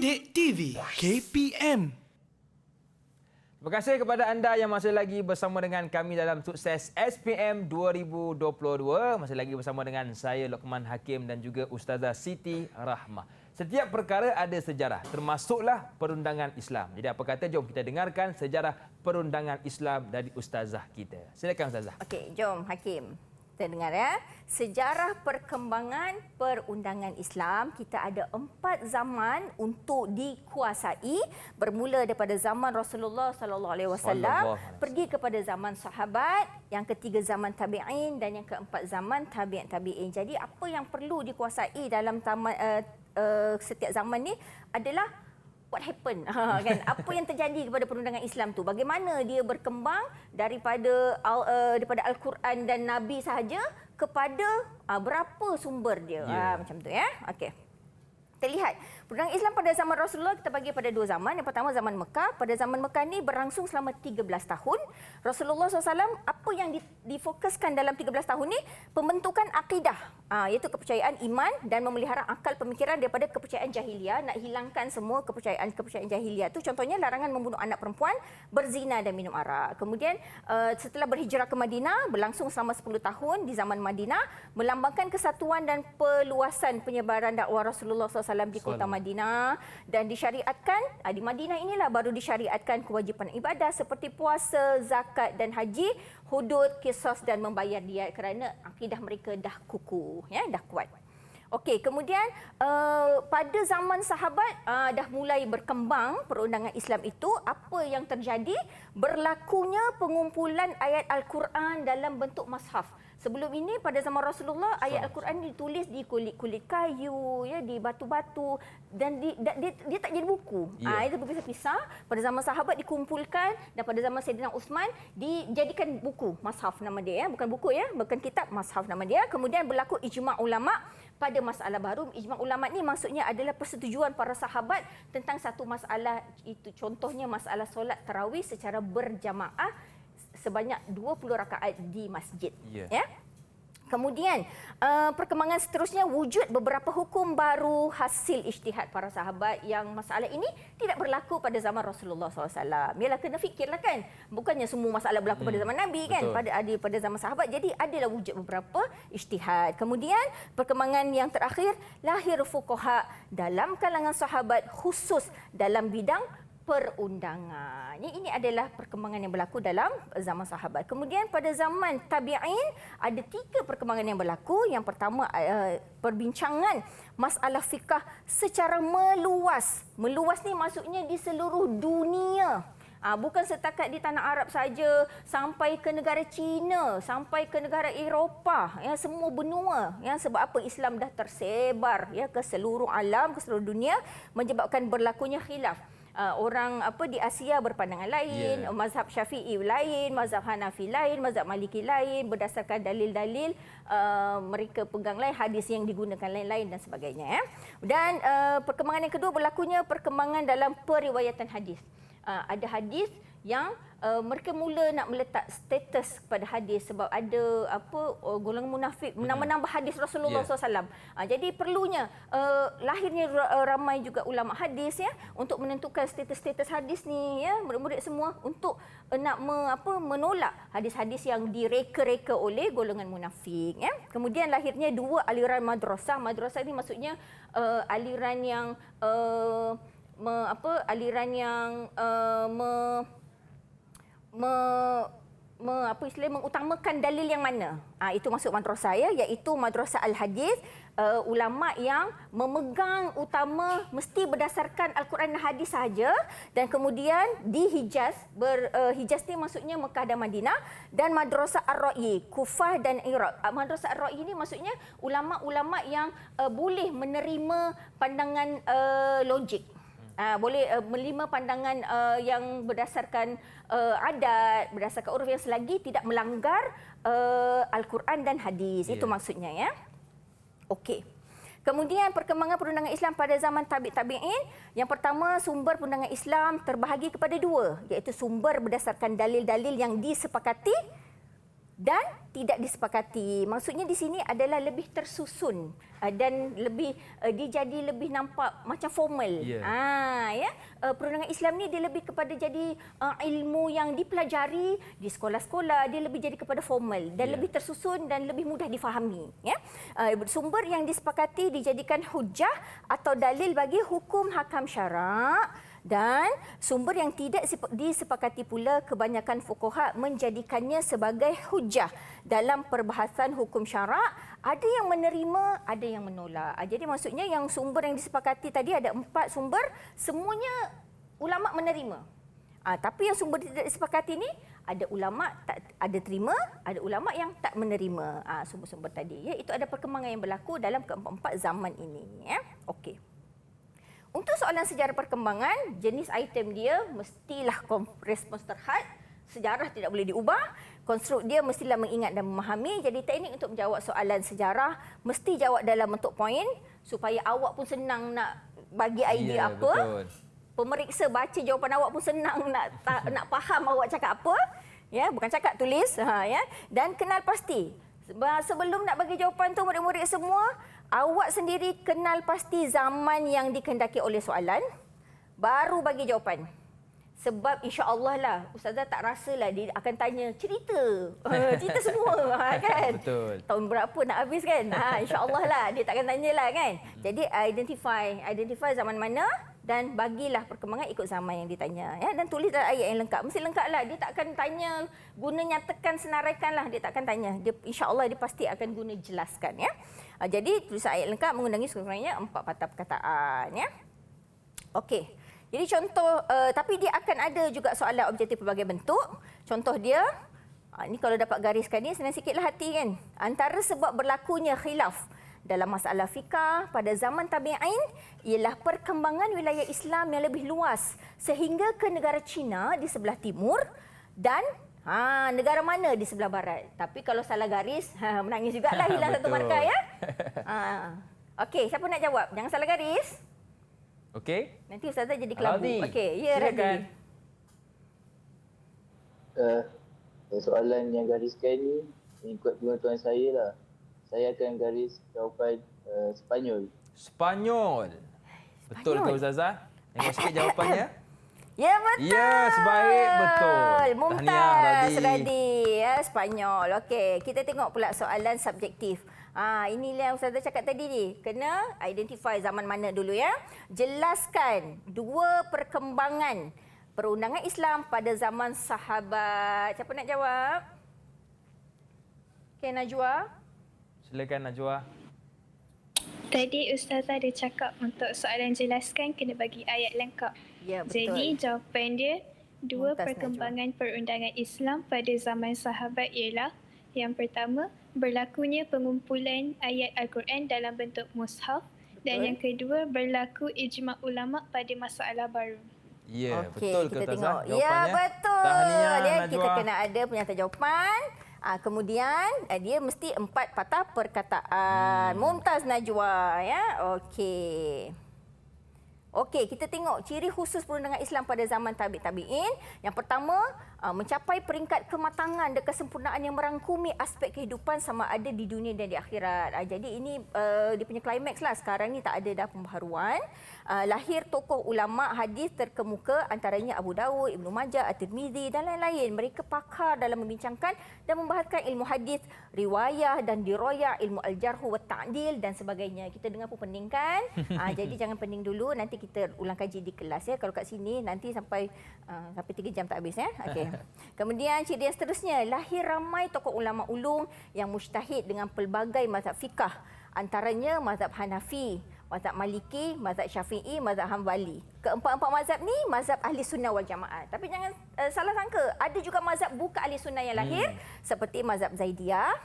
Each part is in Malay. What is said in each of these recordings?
Didik TV KPM. Terima kasih kepada anda yang masih lagi bersama dengan kami dalam Sukses SPM 2022. Masih lagi bersama dengan saya Luqman Hakim dan juga Ustazah Siti Rahmah. Setiap perkara ada sejarah, termasuklah perundangan Islam. Jadi apa kata, jom kita dengarkan sejarah perundangan Islam dari Ustazah kita. Silakan Ustazah. Okey, jom Hakim. Kita dengar ya. Sejarah perkembangan perundangan Islam, kita ada 4 zaman untuk dikuasai, bermula daripada zaman Rasulullah sallallahu alaihi wasallam, pergi kepada zaman sahabat, yang ketiga zaman tabi'in dan yang keempat zaman tabi'in. Jadi apa yang perlu dikuasai dalam setiap zaman ni adalah what happened, kan? Apa yang terjadi kepada perundangan Islam tu? Bagaimana dia berkembang daripada Al-Quran dan Nabi sahaja kepada berapa sumber dia? Macam tu ya. Okey. Kita lihat perundangan Islam pada zaman Rasulullah kita bagi pada 2 zaman. Yang pertama zaman Mekah. Pada zaman Mekah ni berlangsung selama 13 tahun. Rasulullah SAW, apa yang difokuskan dalam 13 tahun ni? Pembentukan akidah, iaitu kepercayaan iman dan memelihara akal pemikiran daripada kepercayaan jahiliah. Nak hilangkan semua kepercayaan jahiliah tu. Contohnya larangan membunuh anak perempuan, berzina dan minum arak. Kemudian setelah berhijrah ke Madinah, berlangsung selama 10 tahun di zaman Madinah, melambangkan kesatuan dan peluasan penyebaran dakwah Rasulullah SAW di kota Madinah, dan disyariatkan di Madinah inilah baru disyariatkan kewajipan ibadah seperti puasa, zakat dan haji, hudud, qisas dan membayar diat kerana akidah mereka dah kukuh, ya, dah kuat. Okey, kemudian pada zaman sahabat dah mulai berkembang perundangan Islam itu. Apa yang terjadi? Berlakunya pengumpulan ayat Al-Quran dalam bentuk mushaf. Sebelum ini pada zaman Rasulullah ayat Al-Quran ditulis di kulit-kulit kayu, ya, di batu-batu, dan dia tak jadi buku. Itu berpisah-pisah. Pada zaman sahabat dikumpulkan, dan pada zaman Saidina Uthman dijadikan buku, mushaf nama dia, ya, bukan buku, ya, bukan kitab, mushaf nama dia. Kemudian berlaku ijma' ulama pada masalah baru. Ijma' ulama ni maksudnya adalah persetujuan para sahabat tentang satu masalah itu. Contohnya masalah solat tarawih secara berjamaah sebanyak 20 rakaat di masjid. Ya. Kemudian perkembangan seterusnya, wujud beberapa hukum baru hasil ijtihad para sahabat yang masalah ini tidak berlaku pada zaman Rasulullah SAW. Yalah, kena fikirlah kan. Bukannya semua masalah berlaku pada zaman Nabi kan, pada zaman sahabat. Jadi adalah wujud beberapa ijtihad. Kemudian perkembangan yang terakhir, lahir fuqaha dalam kalangan sahabat khusus dalam bidang perundangan. Ini adalah perkembangan yang berlaku dalam zaman sahabat. Kemudian pada zaman tabi'in ada 3 perkembangan yang berlaku. Yang pertama, perbincangan masalah fiqah secara meluas. Meluas ni maksudnya di seluruh dunia. Bukan setakat di tanah Arab saja, sampai ke negara China, sampai ke negara Eropah, ya, semua benua. Ya, sebab apa? Islam dah tersebar, ya, ke seluruh alam, ke seluruh dunia, menyebabkan berlakunya khilaf. Orang di Asia berpandangan lain, mazhab Syafi'i lain, mazhab Hanafi lain, mazhab Maliki lain, berdasarkan dalil-dalil mereka pegang lain, hadis yang digunakan lain-lain dan sebagainya, ya. Dan perkembangan yang kedua, berlakunya perkembangan dalam periwayatan hadis. Ada hadis yang mereka mula nak meletak status kepada hadis sebab ada golongan munafik menambah hadis Rasulullah SAW. Jadi perlunya lahirnya ramai juga ulama hadis, ya, untuk menentukan status-status hadis ni, ya, murid-murid semua untuk nak menolak hadis-hadis yang direka-reka oleh golongan munafik, ya. Kemudian lahirnya 2 aliran madrasah. Madrasah ni maksudnya aliran yang mengutamakan dalil yang mana. Itu masuk madrasah, ya, iaitu madrasah al-hadis. Ulama yang memegang utama mesti berdasarkan Al-Quran dan hadis sahaja, dan kemudian di Hijaz, Hijaz ni maksudnya Mekah dan Madinah, dan madrasah ar-Ra'yi, Kufah dan Iraq. Madrasah ar-Ra'yi ni maksudnya ulama-ulama yang boleh menerima pandangan logik. Boleh menerima pandangan yang berdasarkan adat, berdasarkan uruf, yang selagi tidak melanggar Al-Quran dan hadis. Itu maksudnya, ya. Okey. Kemudian perkembangan perundangan Islam pada zaman tabi'in. Yang pertama, sumber perundangan Islam terbahagi kepada 2, iaitu sumber berdasarkan dalil-dalil yang disepakati dan tidak disepakati. Maksudnya di sini adalah lebih tersusun dan lebih dia jadi lebih nampak macam formal. Ya. Perundangan Islam ni dia lebih kepada jadi ilmu yang dipelajari di sekolah-sekolah, dia lebih jadi kepada formal dan lebih tersusun dan lebih mudah difahami. Ya. Sumber yang disepakati dijadikan hujah atau dalil bagi hukum hakam syarak. Dan sumber yang tidak disepakati pula kebanyakan fuqaha menjadikannya sebagai hujah dalam perbahasan hukum syarak. Ada yang menerima, ada yang menolak. Jadi maksudnya yang sumber yang disepakati tadi ada 4 sumber, semuanya ulama menerima. Tapi yang sumber tidak disepakati ni ada ulama tak ada terima, ada ulama yang tak menerima sumber-sumber tadi. Ya, itu ada perkembangan yang berlaku dalam keempat-empat zaman ini. Ya. Okey. Untuk soalan sejarah perkembangan, jenis item dia mestilah respons terhad. Sejarah tidak boleh diubah. Konstruk dia mestilah mengingat dan memahami. Jadi teknik untuk menjawab soalan sejarah mesti jawab dalam bentuk poin supaya awak pun senang nak bagi idea apa. Betul. Pemeriksa baca jawapan awak pun senang nak faham awak cakap apa. Ya, bukan cakap, tulis. Ya. Dan kenal pasti. Sebelum nak bagi jawapan tu murid-murid semua, awak sendiri kenal pasti zaman yang dikehendaki oleh soalan, baru bagi jawapan. Sebab insya-Allah lah, Ustazah tak rasalah dia akan tanya cerita. Cerita semua kan. Betul. Tahun berapa nak habis kan? Insya-Allah lah dia tak akan tanyalah kan. Jadi identify zaman mana dan bagilah perkembangan ikut zaman yang ditanya. Ya, dan tulis dalam ayat yang lengkap. Mesti lengkaplah. Dia tak akan tanya guna nyatakan, senaraikanlah. Dia tak akan tanya. Dia insya-Allah dia pasti akan guna jelaskan ya. Jadi tulisan ayat lengkap mengundangi sekurang-kurangnya 4 patah perkataan ya. Okey. Jadi contoh, tapi dia akan ada juga soalan objektif pelbagai bentuk. Contoh dia, ni kalau dapat gariskan ni, senang sikitlah hati kan. Antara sebab berlakunya khilaf dalam masalah fikah pada zaman tabi'in ialah perkembangan wilayah Islam yang lebih luas sehingga ke negara China di sebelah timur dan negara mana di sebelah barat. Tapi kalau salah garis, menangis jugalah hilang satu markah ya. Okey, siapa nak jawab? Jangan salah garis. Okey. Nanti Ustazah jadi kelabu. Okey, ya Radhi. Soalan yang gariskan ni ikut pengetahuan saya lah. Saya akan garis jawapan Sepanyol. Spanyol. Betul ke Ustazah? Tengok sikit jawapannya. Ya, betul. Ya, sebaik betul. Mumtaz, Radhi. Ya, Spanyol. Okey, kita tengok pula soalan subjektif. Inilah yang Ustazah cakap tadi ni. Kena identify zaman mana dulu ya. Jelaskan 2 perkembangan perundangan Islam pada zaman sahabat. Siapa nak jawab? Okey, Najwa. Silakan Najwa. Tadi Ustazah ada cakap untuk soalan jelaskan kena bagi ayat lengkap. Ya, betul. Jadi jawapan dia 2 Mumtaz, perkembangan perundangan Islam pada zaman sahabat ialah yang pertama, berlakunya pengumpulan ayat Al-Quran dalam bentuk mushaf. Dan yang kedua, berlaku ijma' ulama' pada masalah baru. Ya, Okey, betul ke kita Ustazah tengok. Ya, betul. Tahniah Najwa. Kita kena ada penyataan jawapan. Kemudian dia mesti 4 patah perkataan. Mumtaz Najwa ya. Okey. Okey, kita tengok ciri khusus perundangan Islam pada zaman tabi'in. Yang pertama, mencapai peringkat kematangan dan kesempurnaan yang merangkumi aspek kehidupan sama ada di dunia dan di akhirat. Jadi ini dia punya klimaks lah. Sekarang ni tak ada dah pembaharuan. Lahir tokoh ulama hadis terkemuka antaranya Abu Dawud, Ibnu Majah, At-Tirmizi dan lain-lain. Mereka pakar dalam membincangkan dan membahaskan ilmu hadis, riwayah dan dirayah, ilmu al-jarh wa ta'dil dan sebagainya. Kita dengar pun pening kan? Jadi jangan pening dulu, nanti kita ulang kaji di kelas ya. Kalau kat sini nanti sampai 3 jam tak habis ya. Okey. Kemudian ciri yang seterusnya, lahir ramai tokoh ulama ulum yang mujtahid dengan pelbagai mazhab fikah. Antaranya mazhab Hanafi, mazhab Maliki, mazhab Syafi'i, mazhab Hambali. Keempat-empat mazhab ni mazhab ahli sunnah wal jamaah. Tapi jangan salah sangka, ada juga mazhab bukan ahli sunnah yang lahir seperti mazhab Zaidiyah,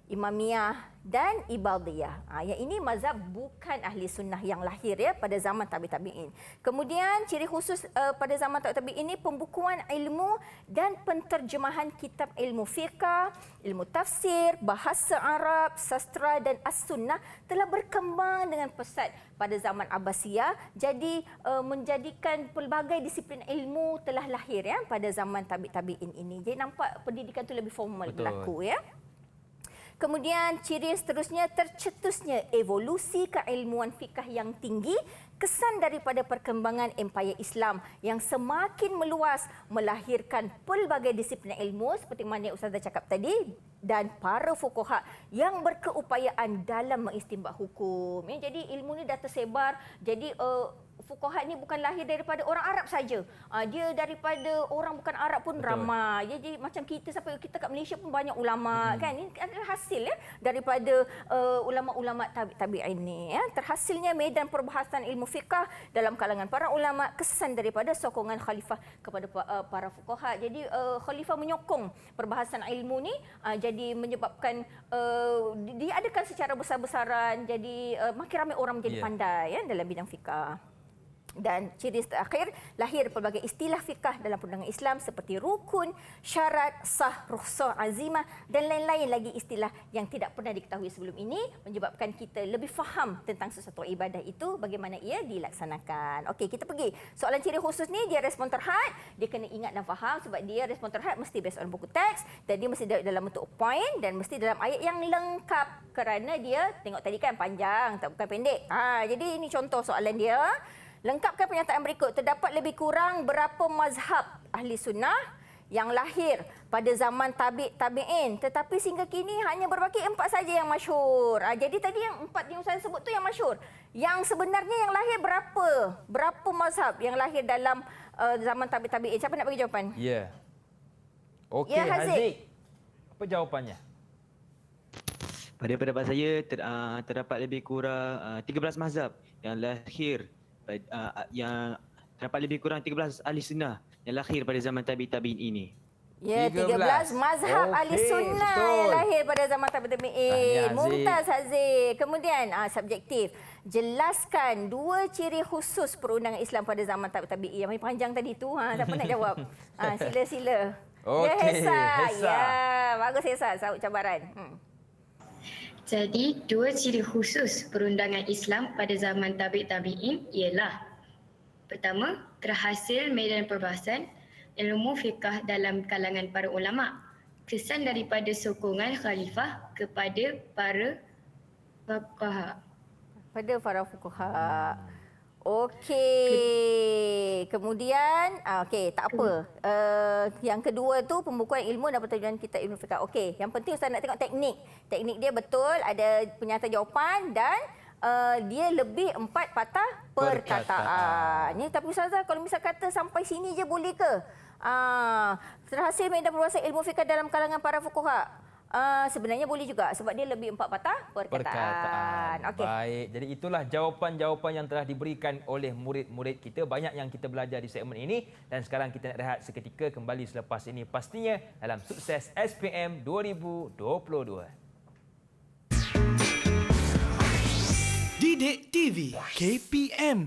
Imamiyah dan Ibadiyah. Yang ini mazhab bukan ahli sunnah yang lahir ya pada zaman tabi'in. Kemudian ciri khusus pada zaman tabi'in ini pembukuan ilmu dan penterjemahan kitab ilmu fiqh, ilmu tafsir, bahasa Arab, sastra dan as-sunnah telah berkembang dengan pesat pada zaman Abbasiyah. Jadi menjadikan pelbagai disiplin ilmu telah lahir ya pada zaman tabi'in ini. Jadi nampak pendidikan itu lebih formal berlaku ya. Kemudian ciri seterusnya tercetusnya evolusi keilmuan fikah yang tinggi, kesan daripada perkembangan empayar Islam yang semakin meluas melahirkan pelbagai disiplin ilmu seperti mana Ustazah cakap tadi dan para fuqaha yang berkeupayaan dalam mengistinbat hukum. Jadi ilmu ni dah tersebar. Jadi fuqaha ni bukan lahir daripada orang Arab saja. Dia daripada orang bukan Arab pun ramai. Jadi macam kita sampai kita kat Malaysia pun banyak ulama kan. Ini adalah hasil ya daripada ulama-ulama tabi'in ni ya. Terhasilnya medan perbahasan ilmu fiqh dalam kalangan para ulama, kesan daripada sokongan khalifah kepada para fuqaha. Jadi khalifah menyokong perbahasan ilmu ni jadi menyebabkan diadakan secara besar-besaran. Jadi makin ramai orang menjadi pandai ya dalam bidang fiqh. Dan ciri terakhir, lahir pelbagai istilah fikah dalam perundangan Islam seperti rukun, syarat, sah, rukhsah, azimah dan lain-lain lagi istilah yang tidak pernah diketahui sebelum ini menyebabkan kita lebih faham tentang sesuatu ibadah itu, bagaimana ia dilaksanakan. Okey, kita pergi. Soalan ciri khusus ni dia respon terhad, dia kena ingat dan faham sebab dia respon terhad mesti based on buku teks dan dia mesti dalam bentuk point dan mesti dalam ayat yang lengkap kerana dia tengok tadi kan panjang, tak bukan pendek. Jadi ini contoh soalan dia. Lengkapkan pernyataan berikut. Terdapat lebih kurang berapa mazhab ahli sunnah yang lahir pada zaman tabi'in. Tetapi sehingga kini hanya berbaki 4 saja yang masyhur. Jadi tadi yang 4 yang saya sebut tu yang masyhur. Yang sebenarnya yang lahir berapa? Berapa mazhab yang lahir dalam zaman tabi'in? Siapa nak bagi jawapan? Ya. Okey, Ya, Haziq. Haziq. Apa jawapannya? Pada pendapat saya terdapat lebih kurang 13 mazhab yang lahir yang terdapat lebih kurang 13 ahli sunnah yang lahir pada zaman tabi'in ini. Ya, 13 mazhab ahli sunnah yang lahir pada zaman tabi'in. Mumtaz Haziq. Kemudian subjektif. Jelaskan 2 ciri khusus perundangan Islam pada zaman tabi'in. Yang paling panjang tadi tu, siapa nak jawab? Sila-sila. Okey, Ya, Hesa. Hesa. Ya, bagus Hesa, sahut cabaran. Jadi, 2 ciri khusus perundangan Islam pada zaman tabi'in ialah: pertama, terhasil medan perbahasan ilmu fiqh dalam kalangan para ulama, kesan daripada sokongan khalifah kepada para fuqaha. Pada para fuqaha. Okey. Kemudian, okey, tak apa. Yang kedua tu pembukuan ilmu dan penterjemahan kitab ilmu fiqh. Okey, yang penting Ustaz nak tengok teknik. Teknik dia betul, ada pernyataan jawapan dan dia lebih 4 patah perkataan. Ni tapi Ustazah kalau misal kata sampai sini je boleh ke? Terhasil medan perbahasan ilmu fiqh dalam kalangan para fuqaha. Sebenarnya boleh juga sebab dia lebih 4 patah perkataan. Okay. Baik, jadi itulah jawapan-jawapan yang telah diberikan oleh murid-murid kita. Banyak yang kita belajar di segmen ini dan sekarang kita nak rehat seketika, kembali selepas ini pastinya dalam Sukses SPM 2022. Didik TV KPM